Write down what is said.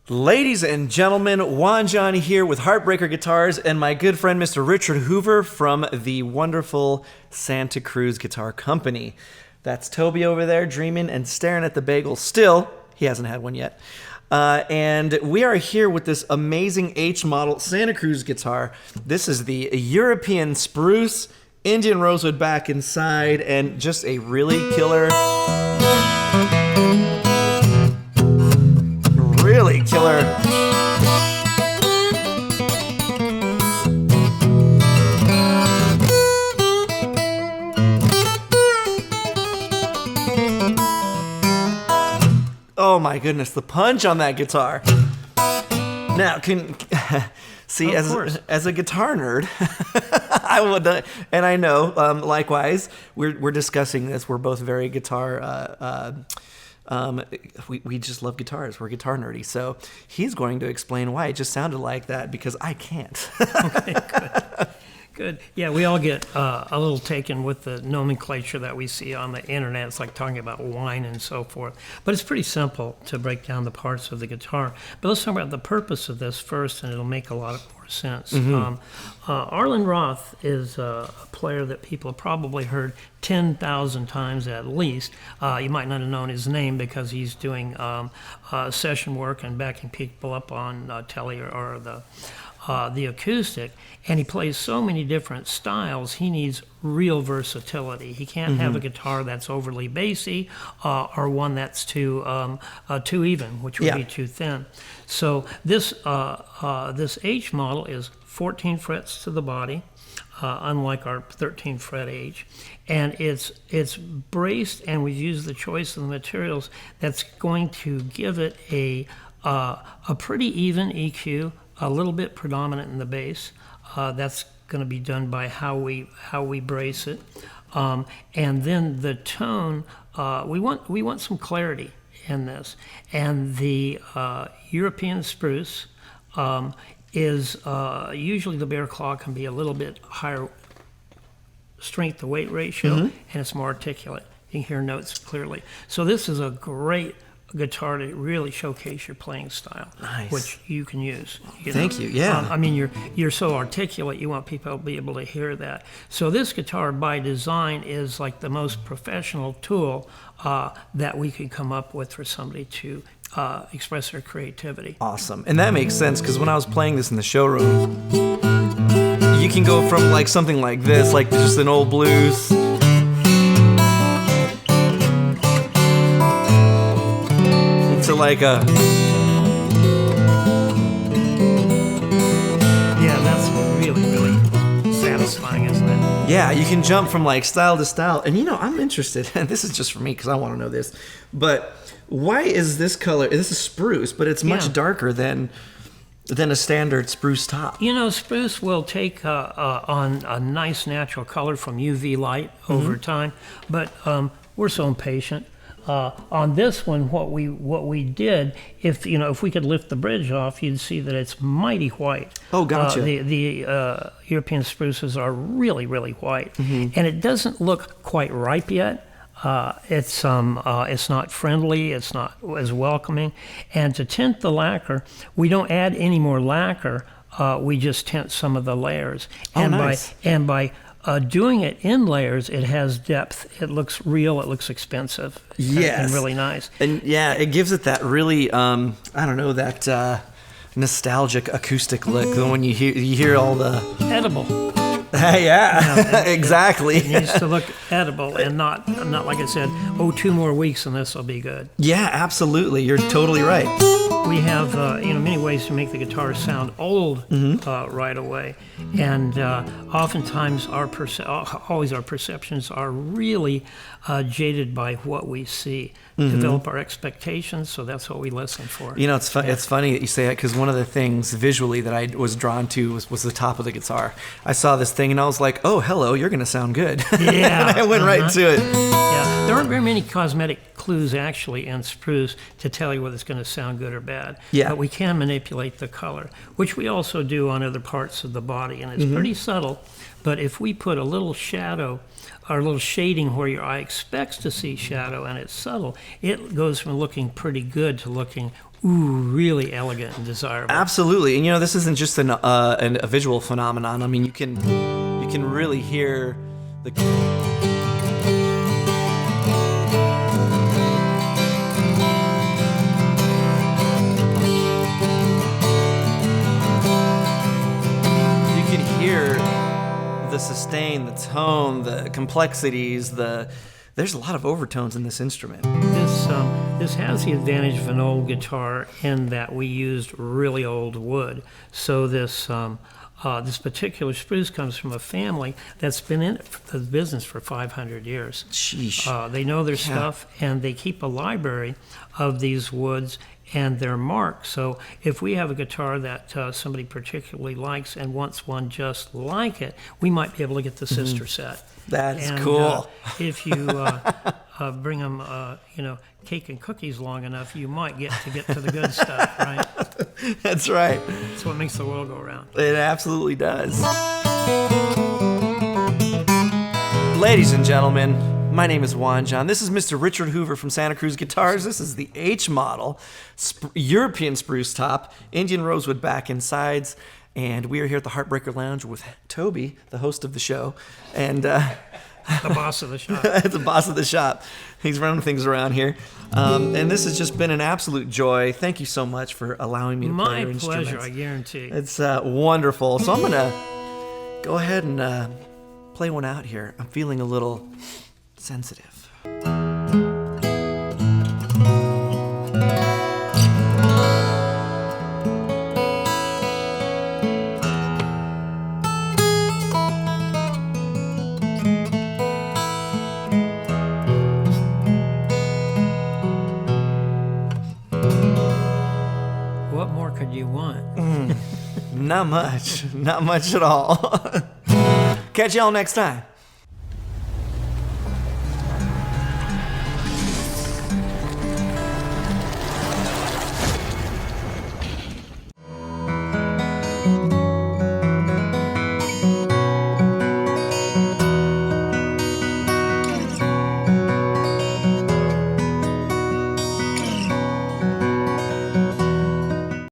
Ladies and gentlemen, Juan John here with Heartbreaker Guitars and my good friend Mr. Richard Hoover from the wonderful Santa Cruz Guitar Company. That's Toby over there dreaming and staring at the bagel still. He hasn't had one yet. And we are here with this amazing H model Santa Cruz guitar. This is the European spruce, Indian rosewood back inside, and just a really killer... Really killer. Oh my goodness, the punch on that guitar. Now, see, as a guitar nerd, I would, and I know, likewise, we're discussing this. We're both very guitar. We just love guitars. We're guitar nerdy. So he's going to explain why it just sounded like that because I can't. Okay, good. Yeah, we all get a little taken with the nomenclature that we see on the internet. It's like talking about wine and so forth. But it's pretty simple to break down the parts of the guitar. But let's talk about the purpose of this first, and it'll make a lot more sense. Mm-hmm. Arlen Roth is a player that people have probably heard 10,000 times at least. You might not have known his name because he's doing session work and backing people up on telly or the acoustic, and he plays so many different styles. He needs real versatility. He can't have a guitar that's overly bassy or one that's too even, which would be too thin. So this H model is 14 frets to the body, unlike our 13 fret H, and it's braced, and we've used the choice of the materials that's going to give it a pretty even EQ, a little bit predominant in the bass. That's going to be done by how we brace it, and then the tone. We want some clarity in this, and the European spruce is usually the bear claw can be a little bit higher strength to weight ratio, and it's more articulate. You can hear notes clearly. So this is a great guitar to really showcase your playing style, which you can use. Thank you. Yeah. I mean, you're so articulate. You want people to be able to hear that. So this guitar, by design, is like the most professional tool that we could come up with for somebody to express their creativity. Awesome, and that makes sense because when I was playing this in the showroom, you can go from like something like this, like just an old blues. To like a... Yeah, that's really satisfying, isn't it? Yeah, you can jump from like style to style. And you know, I'm interested, and this is just for me because I want to know this, but why is this color, this is spruce, but it's much darker than a standard spruce top? You know, spruce will take on a nice natural color from UV light over time, but we're so impatient. On this one, what we did, if we could lift the bridge off, you'd see that it's mighty white. Oh, gotcha. The European spruces are really, really white, and it doesn't look quite ripe yet. It's not friendly. It's not as welcoming. And to tint the lacquer, we don't add any more lacquer. We just tint some of the layers. Oh, nice. By doing it in layers, it has depth. It looks real. It looks expensive. Yes. And really nice. And yeah, it gives it that really, I don't know, that nostalgic acoustic look. When you hear all the... Edible. Yeah, exactly. It needs to look edible and not like I said, 2 more weeks and this will be good. Yeah, absolutely. You're totally right. We have many ways to make the guitar sound old right away, and oftentimes our perceptions are really jaded by what we see. Develop our expectations, so that's what we listen for. You know, it's funny that you say that because one of the things visually that I was drawn to was the top of the guitar. I saw this thing and I was like, oh, hello, you're going to sound good. Yeah. And I went right to it. Yeah, there aren't very many cosmetic clues actually in spruce to tell you whether it's going to sound good or bad. Yeah. But we can manipulate the color, which we also do on other parts of the body, and it's pretty subtle. But if we put a little shadow or a little shading where your eye expects to see shadow and it's subtle, it goes from looking pretty good to looking really elegant and desirable. Absolutely. And this isn't just a visual phenomenon. I mean, you can really hear the... You can hear the sustain, the tone, the complexities, there's a lot of overtones in this instrument. This has the advantage of an old guitar in that we used really old wood. So this particular spruce comes from a family that's been in the business for 500 years. Sheesh. They know their stuff, and they keep a library of these woods and their marks. So if we have a guitar that somebody particularly likes and wants one just like it, we might be able to get the sister set. That's cool. If you bring them, cake and cookies long enough, you might get to the good stuff, right? That's right. That's what makes the world go round. It absolutely does. Ladies and gentlemen, my name is Juan John. This is Mr. Richard Hoover from Santa Cruz Guitars. This is the H model, European spruce top, Indian rosewood back and sides. And we are here at the Heartbreaker Lounge with Toby, the host of the show, and the boss of the shop. the boss of the shop. He's running things around here. And this has just been an absolute joy. Thank you so much for allowing me to play your instruments. My pleasure, I guarantee. It's wonderful. So I'm going to go ahead and play one out here. I'm feeling a little sensitive. What more could you want? Not much. Not much at all. Catch y'all next time.